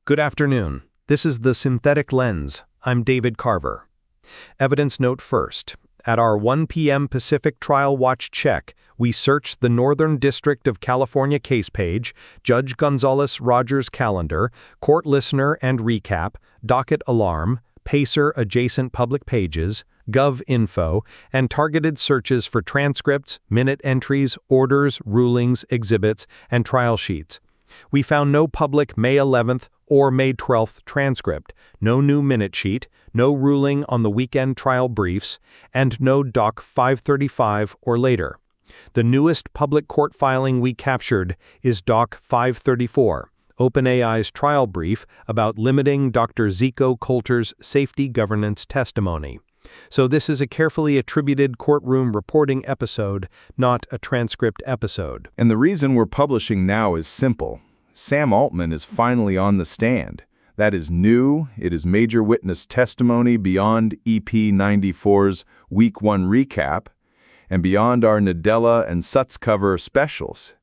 Good afternoon. This is The Synthetic Lens. I'm David Carver. Evidence note first. At our 1 p.m. Pacific Trial Watch check, we searched the Northern District of California case page, Judge Gonzalez Rogers' calendar, CourtListener and recap, docket alarm, Pacer adjacent public pages, Gov info, and targeted searches for transcripts, minute entries, orders, rulings, exhibits, and trial sheets. We found no public May 11th or May 12th transcript, no new minute sheet, no ruling on the weekend trial briefs, and no Doc 535 or later. The newest public court filing we captured is Doc 534, OpenAI's trial brief about limiting Dr. Zico Coulter's safety governance testimony. So this is a carefully attributed courtroom reporting episode, not a transcript episode. And the reason we're publishing now is simple. Sam Altman is finally on the stand. That is new. It is major witness testimony beyond EP 94's Week 1 recap and beyond our Nadella and Sutz cover specials.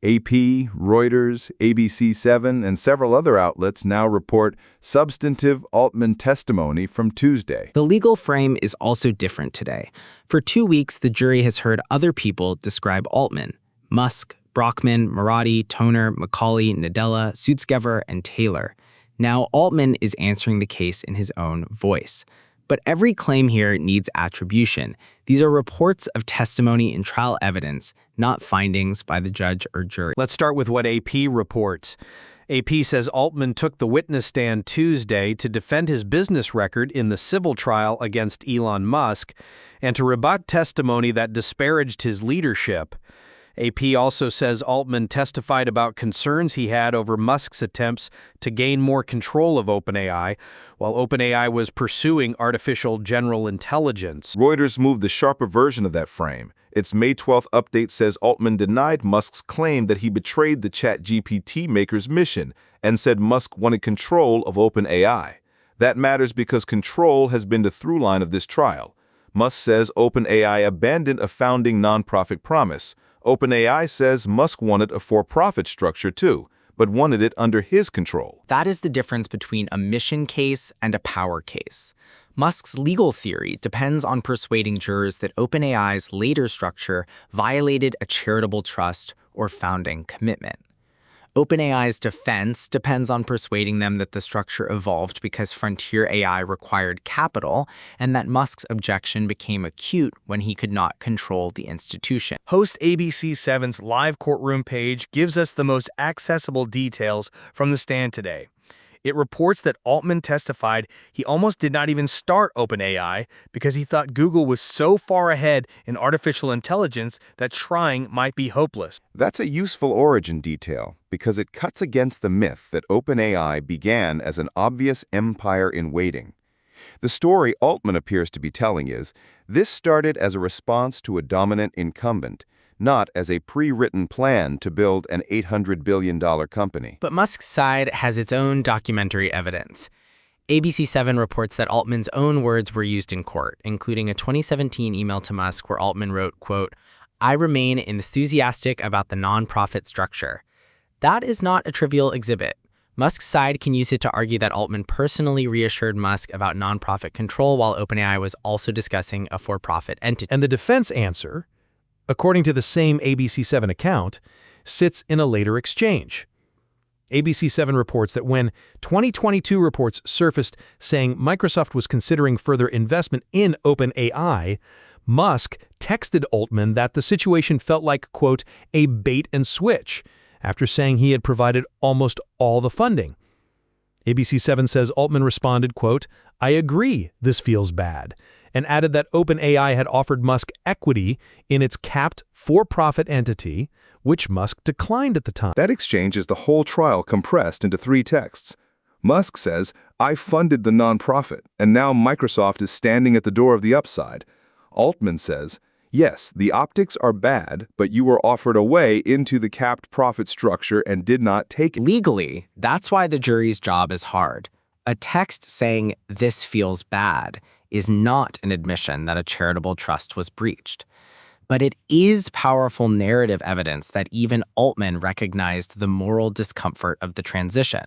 AP, Reuters, ABC7, and several other outlets now report substantive Altman testimony from Tuesday. The legal frame is also different today. For 2 weeks, the jury has heard other people describe Altman: Musk, Brockman, Marotti, Toner, McCauley, Nadella, Sutskever, and Taylor. Now Altman is answering the case in his own voice. But every claim here needs attribution. These are reports of testimony and trial evidence, not findings by the judge or jury. Let's start with what AP reports. AP says Altman took the witness stand Tuesday to defend his business record in the civil trial against Elon Musk and to rebut testimony that disparaged his leadership. AP also says Altman testified about concerns he had over Musk's attempts to gain more control of OpenAI, while OpenAI was pursuing artificial general intelligence. Reuters moved the sharper version of that frame. Its May 12th update says Altman denied Musk's claim that he betrayed the ChatGPT maker's mission and said Musk wanted control of OpenAI. That matters because control has been the through line of this trial. Musk says OpenAI abandoned a founding nonprofit promise. OpenAI says Musk wanted a for-profit structure too, but wanted it under his control. That is the difference between a mission case and a power case. Musk's legal theory depends on persuading jurors that OpenAI's later structure violated a charitable trust or founding commitment. OpenAI's defense depends on persuading them that the structure evolved because frontier AI required capital and that Musk's objection became acute when he could not control the institution. Host ABC7's live courtroom page gives us the most accessible details from the stand today. It reports that Altman testified he almost did not even start OpenAI because he thought Google was so far ahead in artificial intelligence that trying might be hopeless. That's a useful origin detail because it cuts against the myth that OpenAI began as an obvious empire in waiting. The story Altman appears to be telling is, this started as a response to a dominant incumbent, not as a pre-written plan to build an $800 billion company. But Musk's side has its own documentary evidence. ABC7 reports that Altman's own words were used in court, including a 2017 email to Musk where Altman wrote, quote, "I remain enthusiastic about the nonprofit structure." That is not a trivial exhibit. Musk's side can use it to argue that Altman personally reassured Musk about nonprofit control while OpenAI was also discussing a for-profit entity. And the defense answer, according to the same ABC7 account, sits in a later exchange. ABC7 reports that when 2022 reports surfaced saying Microsoft was considering further investment in OpenAI, Musk texted Altman that the situation felt like, quote, a bait and switch, after saying he had provided almost all the funding. ABC7 says Altman responded, quote, "I agree, this feels bad," and added that OpenAI had offered Musk equity in its capped for-profit entity, which Musk declined at the time. That exchange is the whole trial compressed into 3 texts. Musk says, "I funded the nonprofit, and now Microsoft is standing at the door of the upside." Altman says, "Yes, the optics are bad, but you were offered a way into the capped profit structure and did not take it." Legally, that's why the jury's job is hard. A text saying, "this feels bad," is not an admission that a charitable trust was breached. But it is powerful narrative evidence that even Altman recognized the moral discomfort of the transition.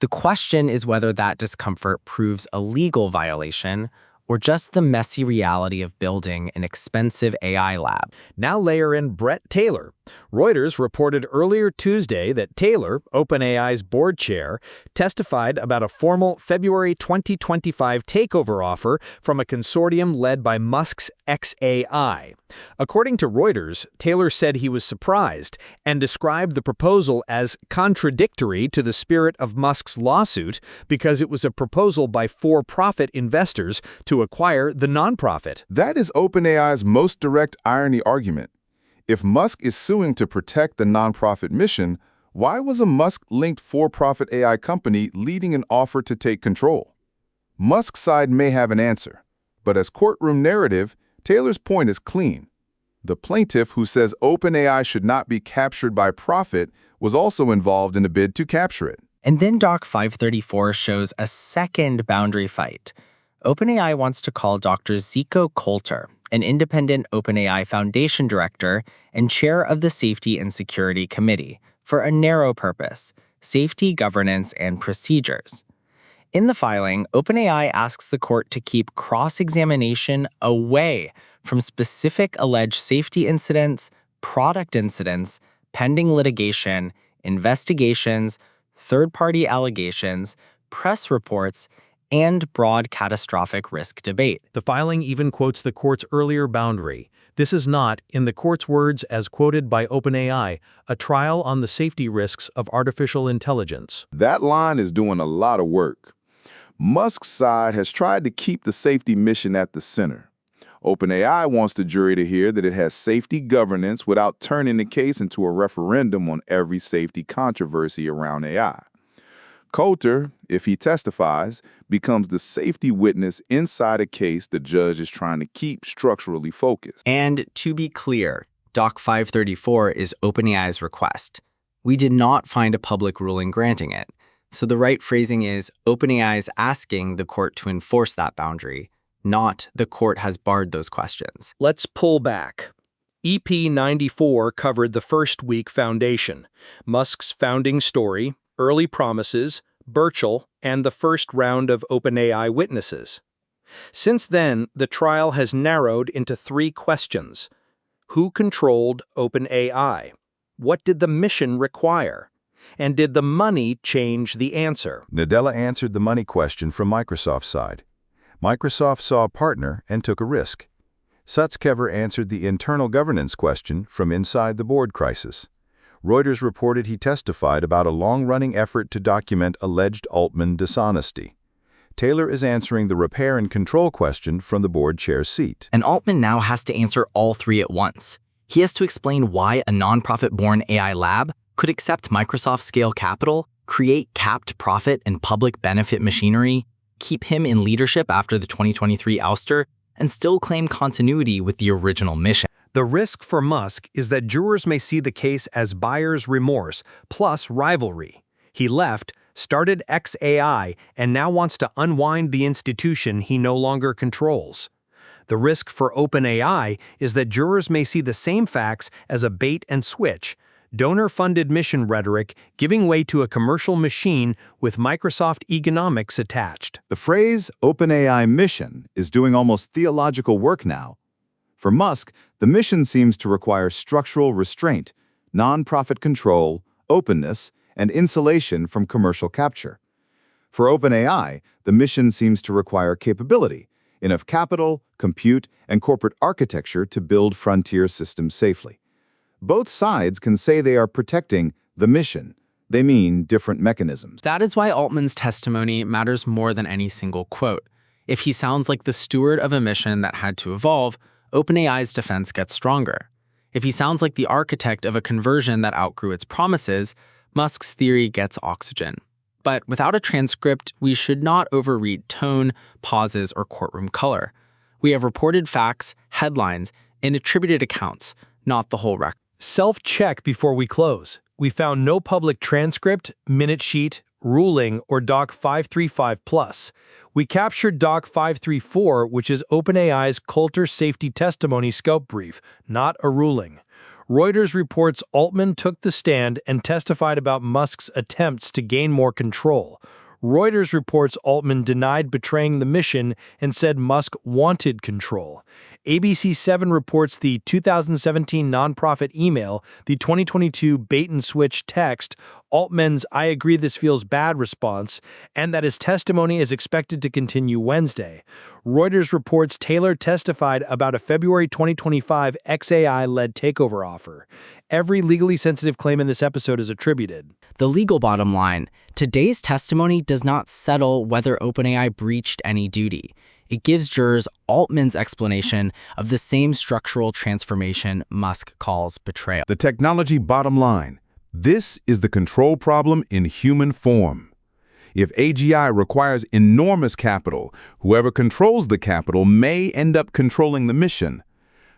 The question is whether that discomfort proves a legal violation or just the messy reality of building an expensive AI lab. Now layer in Brett Taylor. Reuters reported earlier Tuesday that Taylor, OpenAI's board chair, testified about a formal February 2025 takeover offer from a consortium led by Musk's xAI. According to Reuters, Taylor said he was surprised and described the proposal as contradictory to the spirit of Musk's lawsuit because it was a proposal by for-profit investors to acquire the nonprofit. That is OpenAI's most direct irony argument. If Musk is suing to protect the nonprofit mission, why was a Musk-linked for-profit AI company leading an offer to take control? Musk's side may have an answer, but as courtroom narrative, Taylor's point is clean. The plaintiff, who says OpenAI should not be captured by profit, was also involved in a bid to capture it. And then Doc 534 shows a second boundary fight. OpenAI wants to call Dr. Zico Coulter, an independent OpenAI Foundation director and chair of the Safety and Security Committee, for a narrow purpose: safety, governance, and procedures. In the filing, OpenAI asks the court to keep cross-examination away from specific alleged safety incidents, product incidents, pending litigation, investigations, third-party allegations, press reports, and broad catastrophic risk debate. The filing even quotes the court's earlier boundary. This is not, in the court's words as quoted by OpenAI, a trial on the safety risks of artificial intelligence. That line is doing a lot of work. Musk's side has tried to keep the safety mission at the center. OpenAI wants the jury to hear that it has safety governance without turning the case into a referendum on every safety controversy around AI. Coulter, if he testifies, becomes the safety witness inside a case the judge is trying to keep structurally focused. And to be clear, Doc 534 is OpenAI's request. We did not find a public ruling granting it, so the right phrasing is OpenAI is asking the court to enforce that boundary, not the court has barred those questions. Let's pull back. EP 94 covered the first week foundation, Musk's founding story, early promises, Burchell, and the first round of OpenAI witnesses. Since then, the trial has narrowed into 3 questions. Who controlled OpenAI? What did the mission require? And did the money change the answer? Nadella answered the money question from Microsoft's side. Microsoft saw a partner and took a risk. Sutskever answered the internal governance question from inside the board crisis. Reuters reported he testified about a long-running effort to document alleged Altman dishonesty. Taylor is answering the repair and control question from the board chair's seat. And Altman now has to answer all 3 at once. He has to explain why a nonprofit-born AI lab could accept Microsoft-scale capital, create capped profit and public benefit machinery, keep him in leadership after the 2023 ouster, and still claim continuity with the original mission. The risk for Musk is that jurors may see the case as buyer's remorse plus rivalry. He left, started xAI, and now wants to unwind the institution he no longer controls. The risk for OpenAI is that jurors may see the same facts as a bait and switch, donor-funded mission rhetoric giving way to a commercial machine with Microsoft economics attached. The phrase OpenAI mission is doing almost theological work now. For Musk, the mission seems to require structural restraint, nonprofit control, openness, and insulation from commercial capture. For OpenAI, the mission seems to require capability, enough capital, compute, and corporate architecture to build frontier systems safely. Both sides can say they are protecting the mission. They mean different mechanisms. That is why Altman's testimony matters more than any single quote. If he sounds like the steward of a mission that had to evolve, OpenAI's defense gets stronger. If he sounds like the architect of a conversion that outgrew its promises, Musk's theory gets oxygen. But without a transcript, we should not overread tone, pauses, or courtroom color. We have reported facts, headlines, and attributed accounts, not the whole record. Self-check before we close. We found no public transcript, minute sheet, ruling, or Doc 535+. We captured Doc 534, which is OpenAI's Coulter safety testimony scope brief, not a ruling. Reuters reports Altman took the stand and testified about Musk's attempts to gain more control. Reuters reports Altman denied betraying the mission and said Musk wanted control. ABC7 reports the 2017 nonprofit email, the 2022 bait-and-switch text, Altman's "I agree this feels bad" response, and that his testimony is expected to continue Wednesday. Reuters reports Taylor testified about a February 2025 XAI-led takeover offer. Every legally sensitive claim in this episode is attributed. The legal bottom line: today's testimony does not settle whether OpenAI breached any duty. It gives jurors Altman's explanation of the same structural transformation Musk calls betrayal. The technology bottom line: this is the control problem in human form. If AGI requires enormous capital, whoever controls the capital may end up controlling the mission.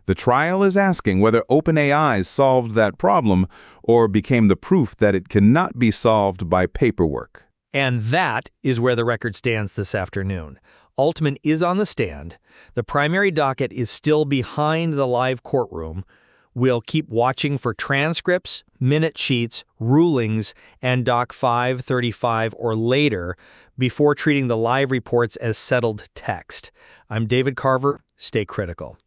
The trial is asking whether OpenAI solved that problem or became the proof that it cannot be solved by paperwork. And that is where the record stands this afternoon. Altman is on the stand. The primary docket is still behind the live courtroom. We'll keep watching for transcripts, minute sheets, rulings, and Doc 535 or later before treating the live reports as settled text. I'm David Carver. Stay critical.